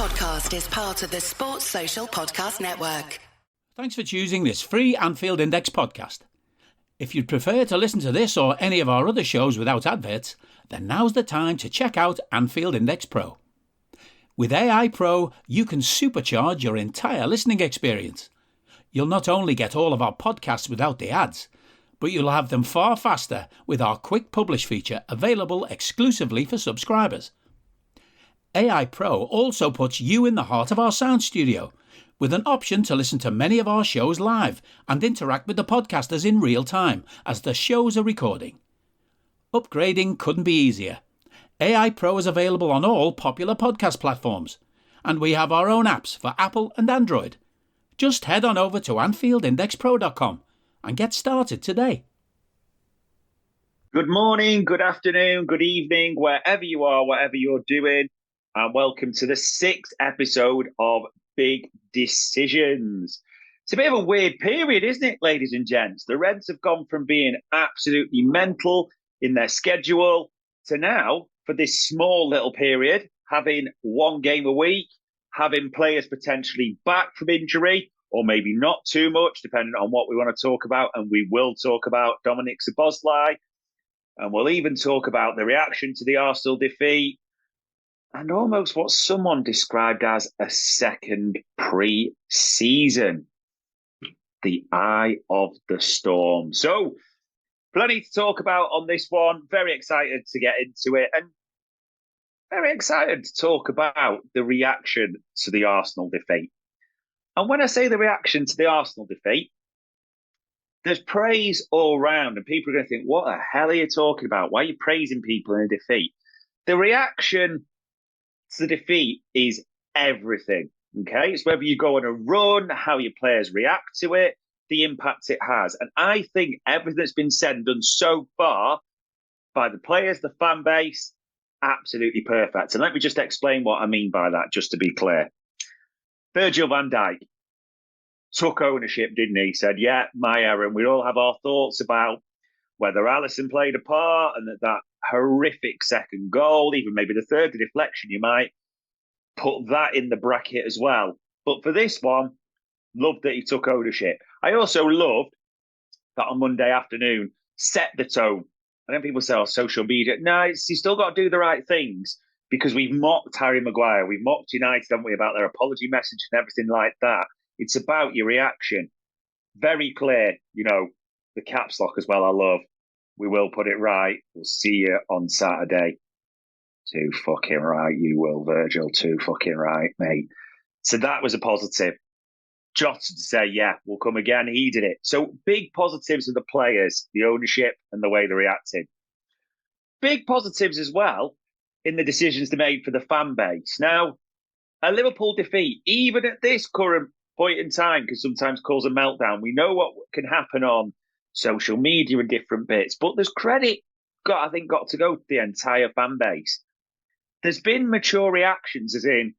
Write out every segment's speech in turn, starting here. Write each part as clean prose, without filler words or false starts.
podcast is part of the Sports Social Podcast Network. Thanks for choosing this free Anfield Index podcast. If you'd prefer to listen to this or any of our other shows without adverts, then now's the time to check out Anfield Index Pro. With AI Pro, you can supercharge your entire listening experience. You'll not only get all of our podcasts without the ads, but you'll have them far faster with our Quick Publish feature available exclusively for subscribers. AI Pro also puts you in the heart of our sound studio, with an option to listen to many of our shows live and interact with the podcasters in real time as the shows are recording. Upgrading couldn't be easier. AI Pro is available on all popular podcast platforms, and we have our own apps for Apple and Android. Just head on over to AnfieldIndexPro.com and get started today. Good morning, good afternoon, good evening, wherever you are, whatever you're doing, and welcome to the 6th episode of Big Decisions. It's a bit of a weird period, isn't it, ladies and gents? The Reds have gone from being absolutely mental in their schedule to now, for this small little period, having one game a week, having players potentially back from injury, or maybe not too much, depending on what we want to talk about. And we will talk about Dominik Szoboszlai, and we'll even talk about the reaction to the Arsenal defeat, and almost what someone described as a second pre-season. The eye of the storm. So, plenty to talk about on this one. Very excited to get into it, and very excited to talk about the reaction to the Arsenal defeat. And when I say the reaction to the Arsenal defeat, there's praise all round, and people are going to think, what the hell are you talking about? Why are you praising people in a defeat? The reaction to the defeat is everything, okay? It's whether you go on a run, how your players react to it, the impact it has. And I think everything that's been said and done so far by the players, the fan base, absolutely perfect. And let me just explain what I mean by that, just to be clear. Virgil van Dijk took ownership, didn't he? He said, yeah, my error. And we all have our thoughts about whether Alisson played a part, and that horrific second goal, even maybe the third, the deflection, you might put that in the bracket as well. But for this one, loved that he took ownership. I also loved that on Monday afternoon, set the tone. I know people say, oh, social media. No, you still got to do the right things, because we've mocked Harry Maguire. We've mocked United, haven't we, about their apology message and everything like that. It's about your reaction. Very clear, the caps lock as well, I love. We will put it right. We'll see you on Saturday. Too fucking right, you will, Virgil. Too fucking right, mate. So that was a positive. Jota to say, yeah, we'll come again. He did it. So big positives of the players, the ownership, and the way they reacted. Big positives as well in the decisions they made for the fan base. Now, a Liverpool defeat, even at this current point in time, can sometimes cause a meltdown. We know what can happen on social media and different bits, but there's credit got to go to the entire fan base. There's been mature reactions, as in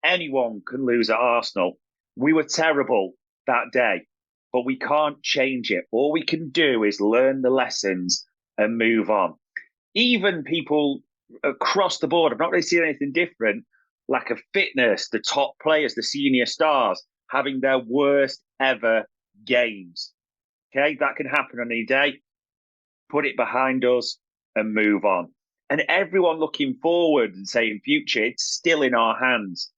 anyone can lose at Arsenal. We were terrible that day, but we can't change it. All we can do is learn the lessons and move on. Even people across the board, I've not really seen anything different. Lack of fitness, the top players, the senior stars, having their worst ever games. Okay, that can happen on any day. Put it behind us and move on. And everyone looking forward and saying future, it's still in our hands.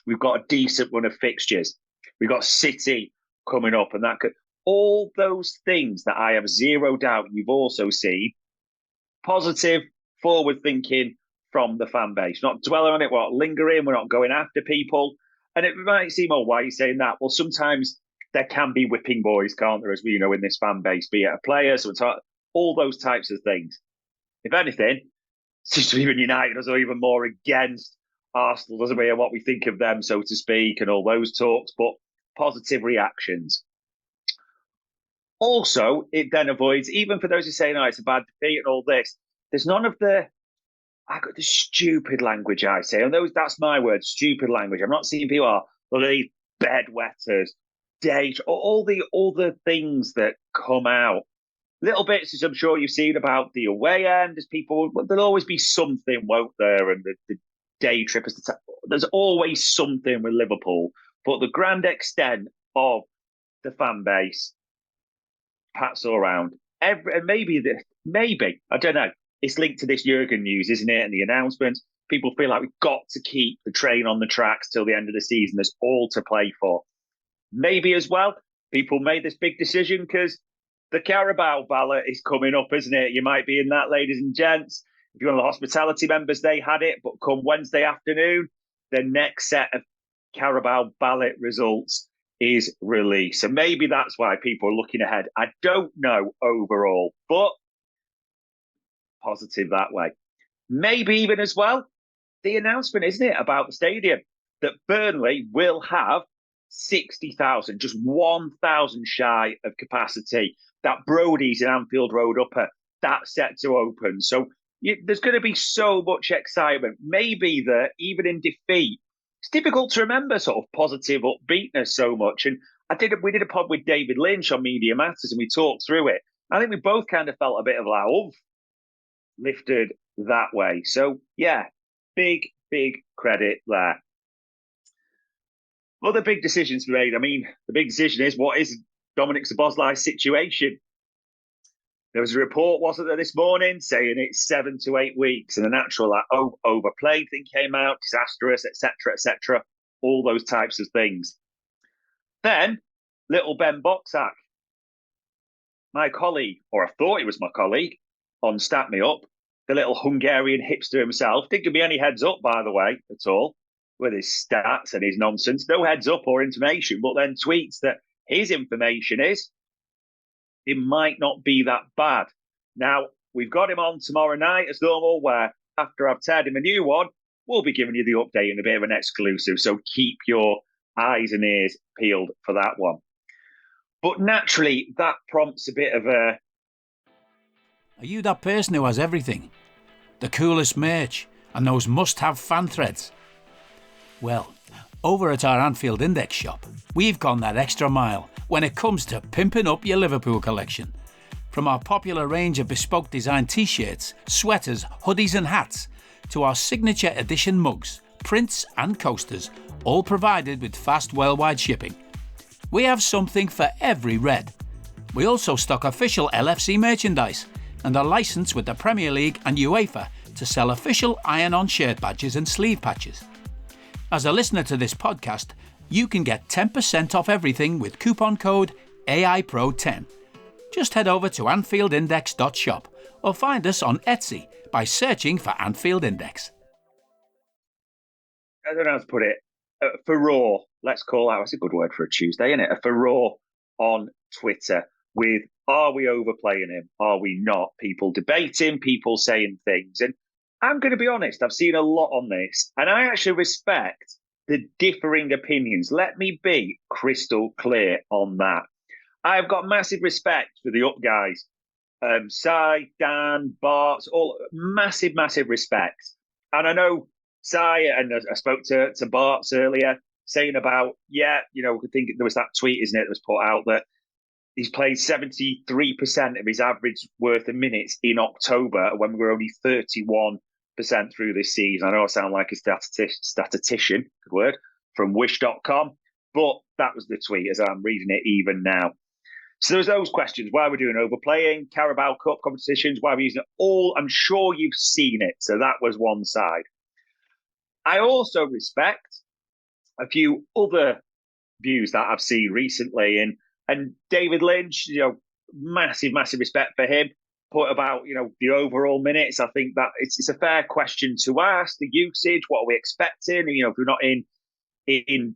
We've got a decent run of fixtures. We've got City coming up, and that could, all those things that I have zero doubt you've also seen. Positive, forward thinking from the fan base. Not dwelling on it, we're not lingering, we're not going after people. And it might seem, oh, why are you saying that? Well, sometimes there can be whipping boys, can't there, as we know in this fan base, be it a player, so all those types of things. If anything, it's just even United us even more against Arsenal, doesn't we, and what we think of them, so to speak, and all those talks, but positive reactions. Also, it then avoids, even for those who say, no, it's a bad defeat and all this, there's none of the stupid language I say. And that's my word, stupid language. I'm not seeing people these bedwetters, date, all the things that come out. Little bits, as I'm sure you've seen about the away end, as people, there'll always be something, won't there? And the day trippers. There's always something with Liverpool, but the grand extent of the fan base, Pat's all around. And maybe I don't know. It's linked to this Jurgen news, isn't it? And the announcements. People feel like we've got to keep the train on the tracks till the end of the season. There's all to play for. Maybe as well, people made this big decision because the Carabao ballot is coming up, isn't it? You might be in that, ladies and gents. If you're one of the hospitality members, they had it. But come Wednesday afternoon, the next set of Carabao ballot results is released. So maybe that's why people are looking ahead. I don't know overall, but positive that way. Maybe even as well, the announcement, isn't it, about the stadium, that Burnley will have 60,000, just 1,000 shy of capacity. That Brody's in Anfield Road upper, that's set to open. So there's going to be so much excitement. Maybe that even in defeat, it's difficult to remember sort of positive upbeatness so much. And we did a pod with David Lynch on Media Matters and we talked through it. I think we both kind of felt a bit of like, lifted that way. So yeah, big credit there. Other big decisions made. I mean, the big decision is, what is Dominic Szoboszlai's situation? There was a report, wasn't there, this morning saying it's 7 to 8 weeks, and an actual overplayed thing came out, disastrous, etc., all those types of things. Then, little Ben Boxak, my colleague, or I thought he was my colleague, on Stat Me Up, the little Hungarian hipster himself, didn't give me any heads up, by the way, at all, with his stats and his nonsense. No heads up or information, but then tweets that his information is it might not be that bad. Now, we've got him on tomorrow night as normal, where after I've tagged him a new one, we'll be giving you the update and a bit of an exclusive. So keep your eyes and ears peeled for that one. But naturally, that prompts a bit of a... Are you that person who has everything? The coolest merch and those must-have fan threads? Well, over at our Anfield Index shop, we've gone that extra mile when it comes to pimping up your Liverpool collection. From our popular range of bespoke design t-shirts, sweaters, hoodies and hats, to our signature edition mugs, prints and coasters, all provided with fast worldwide shipping. We have something for every red. We also stock official LFC merchandise and are licensed with the Premier League and UEFA to sell official iron-on shirt badges and sleeve patches. As a listener to this podcast, you can get 10% off everything with coupon code AIPRO10. Just head over to AnfieldIndex.shop or find us on Etsy by searching for Anfield Index. I don't know how to put it. Furore, let's call that. That's a good word for a Tuesday, isn't it? A furore on Twitter with, are we overplaying him? Are we not? People debating, people saying things. And I'm going to be honest, I've seen a lot on this, and I actually respect the differing opinions. Let me be crystal clear on that. I've got massive respect for the up guys. Sai, Dan, Bart, all massive respect. And I know Sai, and I spoke to Bart's earlier, saying about, I think there was that tweet, isn't it, that was put out that he's played 73% of his average worth of minutes in October when we were only 31% through this season. I know I sound like a statistician, good word, from wish.com, but that was the tweet as I'm reading it even now. So there's those questions. Why are we doing overplaying? Carabao Cup competitions? Why are we using it all? I'm sure you've seen it. So that was one side. I also respect a few other views that I've seen recently. And David Lynch, massive respect for him. Put about, the overall minutes. I think that it's a fair question to ask. The usage, what are we expecting? If we're not in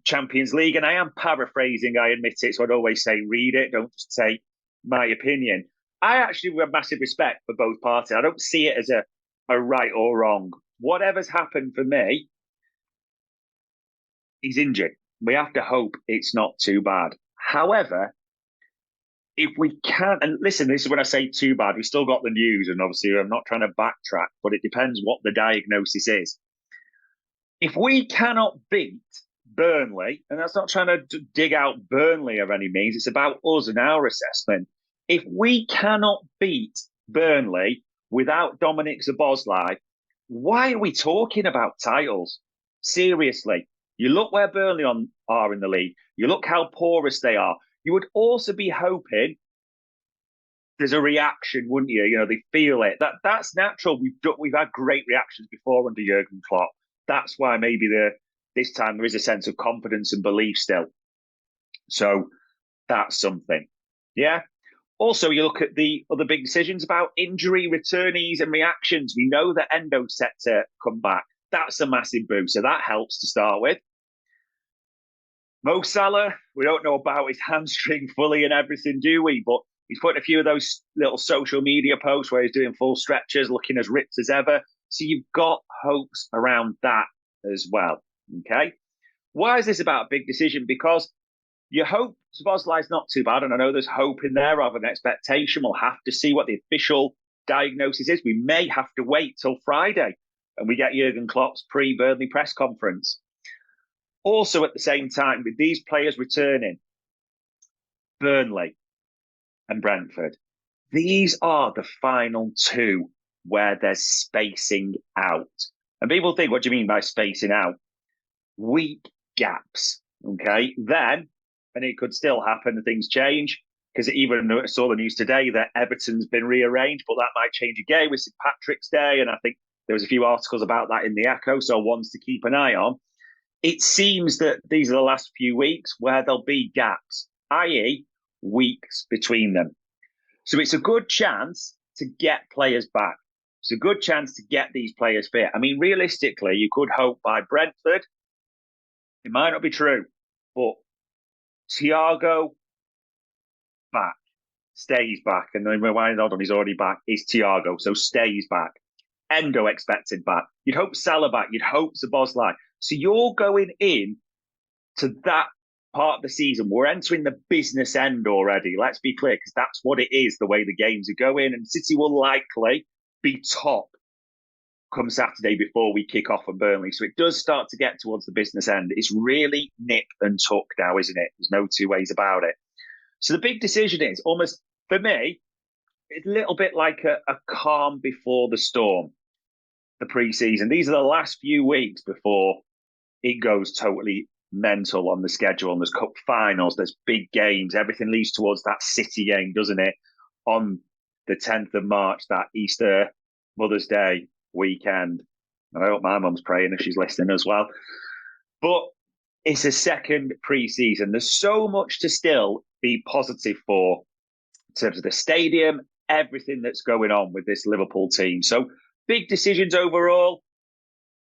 Champions League, and I am paraphrasing, I admit it, so I'd always say read it, don't just take my opinion. I actually have massive respect for both parties. I don't see it as a right or wrong. Whatever's happened for me, he's injured. We have to hope it's not too bad. However, if we can't, and listen, this is when I say too bad, we've still got the news, and obviously I'm not trying to backtrack, but it depends what the diagnosis is. If we cannot beat Burnley, and that's not trying to dig out Burnley of any means, it's about us and our assessment. If we cannot beat Burnley without Dominic Szoboszlai, why are we talking about titles? Seriously, you look where Burnley are in the league. You look how porous they are. You would also be hoping there's a reaction, wouldn't you? You know, they feel it. That's natural. We've had great reactions before under Jurgen Klopp. That's why maybe this time there is a sense of confidence and belief still. So that's something. Yeah. Also, you look at the other big decisions about injury, returnees, and reactions. We know that Endo's set to come back. That's a massive boost. So that helps to start with. Mo Salah, we don't know about his hamstring fully and everything, do we? But he's putting a few of those little social media posts where he's doing full stretches, looking as ripped as ever. So you've got hopes around that as well. Okay. Why is this about a big decision? Because you hope Szoboszlai's not too bad, and I know there's hope in there rather than expectation. We'll have to see what the official diagnosis is. We may have to wait till Friday and we get Jurgen Klopp's pre-Burnley press conference. Also, at the same time, with these players returning, Burnley and Brentford, these are the final two where there's spacing out. And people think, what do you mean by spacing out? Week gaps, okay? Then, and it could still happen and things change, because even I saw the news today that Everton's been rearranged, but that might change again with St. Patrick's Day. And I think there was a few articles about that in the Echo, so ones to keep an eye on. It seems that these are the last few weeks where there'll be gaps, i.e. weeks between them. So it's a good chance to get players back. It's a good chance to get these players fit. I mean, realistically, you could hope by Brentford, it might not be true, but Thiago back, stays back, and then Wijnaldum is already back, is Thiago, so stays back. Endo expected back. You'd hope Salah back, you'd hope Szoboszlai. So you're going in to that part of the season. We're entering the business end already. Let's be clear, because that's what it is, the way the games are going. And City will likely be top come Saturday before we kick off on Burnley. So it does start to get towards the business end. It's really nip and tuck now, isn't it? There's no two ways about it. So the big decision is almost, for me, it's a little bit like a calm before the storm, the pre-season. These are the last few weeks before it goes totally mental on the schedule. And there's cup finals, there's big games. Everything leads towards that City game, doesn't it? On the 10th of March, that Easter Mother's Day weekend. And I hope my mum's praying if she's listening as well. But it's a second pre-season. There's so much to still be positive for in terms of the stadium, everything that's going on with this Liverpool team. So big decisions overall.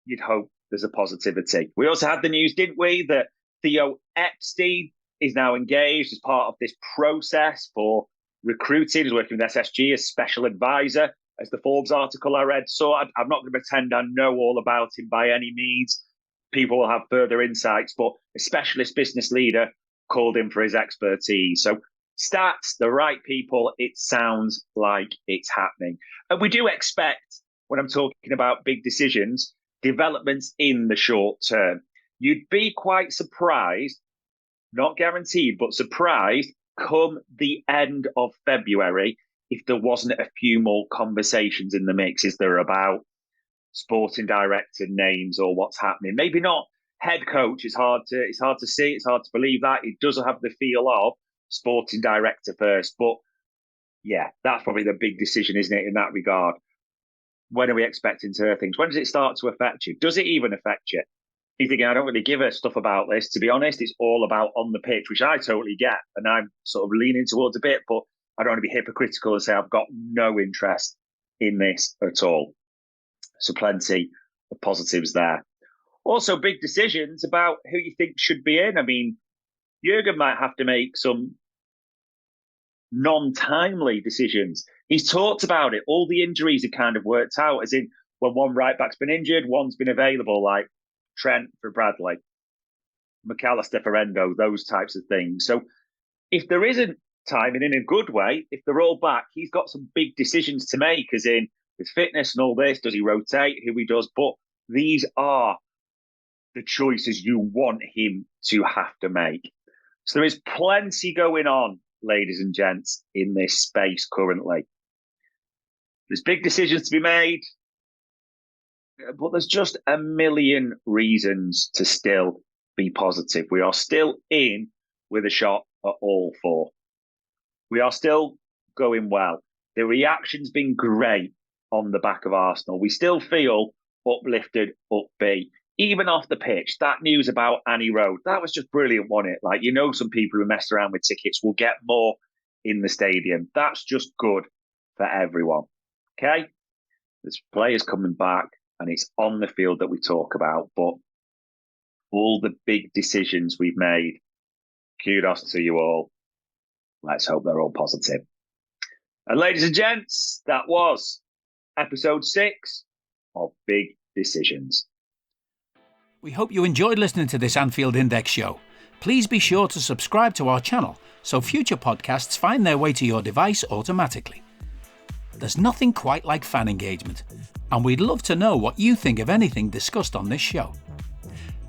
You'd hope there's a positivity. We also had the news, didn't we, that Theo Epstein is now engaged as part of this process for recruiting. He's working with SSG as special advisor, as the Forbes article I read. So I'm not going to pretend I know all about him by any means. People will have further insights, but a specialist business leader called in for his expertise. So stats, the right people, it sounds like it's happening. And we do expect, when I'm talking about big decisions, developments in the short term. You'd be quite surprised, not guaranteed, but surprised come the end of February if there wasn't a few more conversations in the mix. Is there about sporting director names or what's happening? Maybe not head coach. It's hard to see. It's hard to believe that. It does have the feel of sporting director first. But yeah, that's probably the big decision, isn't it, in that regard? When are we expecting to hear things? When does it start to affect you? Does it even affect you? You're thinking, I don't really give a stuff about this. To be honest, it's all about on the pitch, which I totally get. And I'm sort of leaning towards a bit, but I don't want to be hypocritical and say I've got no interest in this at all. So plenty of positives there. Also, big decisions about who you think should be in. I mean, Jurgen might have to make some non-timely decisions. He's talked about it. All the injuries have kind of worked out, as in when one right back's been injured, one's been available, like Trent for Bradley, McAllister for Endo, those types of things. So if there isn't timing in a good way, if they're all back, he's got some big decisions to make, as in with fitness and all this, does he rotate, who he does? But these are the choices you want him to have to make. So there is plenty going on, ladies and gents, in this space currently. There's big decisions to be made. but there's just a million reasons to still be positive. We are still in with a shot at all four. We are still going well. The reaction's been great on the back of Arsenal. We still feel uplifted, upbeat. Even off the pitch, that news about Annie Road, that was just brilliant, wasn't it? Like, some people who messed around with tickets will get more in the stadium. That's just good for everyone. Okay? There's players coming back, and it's on the field that we talk about. But all the big decisions we've made, kudos to you all. Let's hope they're all positive. And ladies and gents, that was episode 6 of Big Decisions. We hope you enjoyed listening to this Anfield Index show. Please be sure to subscribe to our channel so future podcasts find their way to your device automatically. There's nothing quite like fan engagement, and we'd love to know what you think of anything discussed on this show.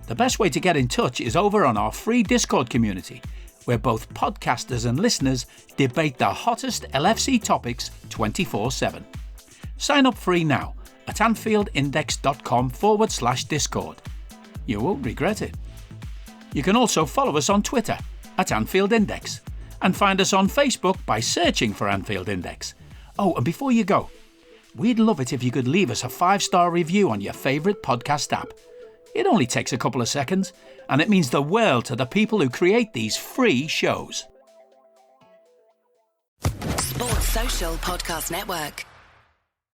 The best way to get in touch is over on our free Discord community, where both podcasters and listeners debate the hottest LFC topics 24/7. Sign up free now at AnfieldIndex.com/Discord. You won't regret it. You can also follow us on Twitter at Anfield Index and find us on Facebook by searching for Anfield Index. Oh, and before you go, we'd love it if you could leave us a 5-star review on your favourite podcast app. It only takes a couple of seconds, and it means the world to the people who create these free shows. Sports Social Podcast Network.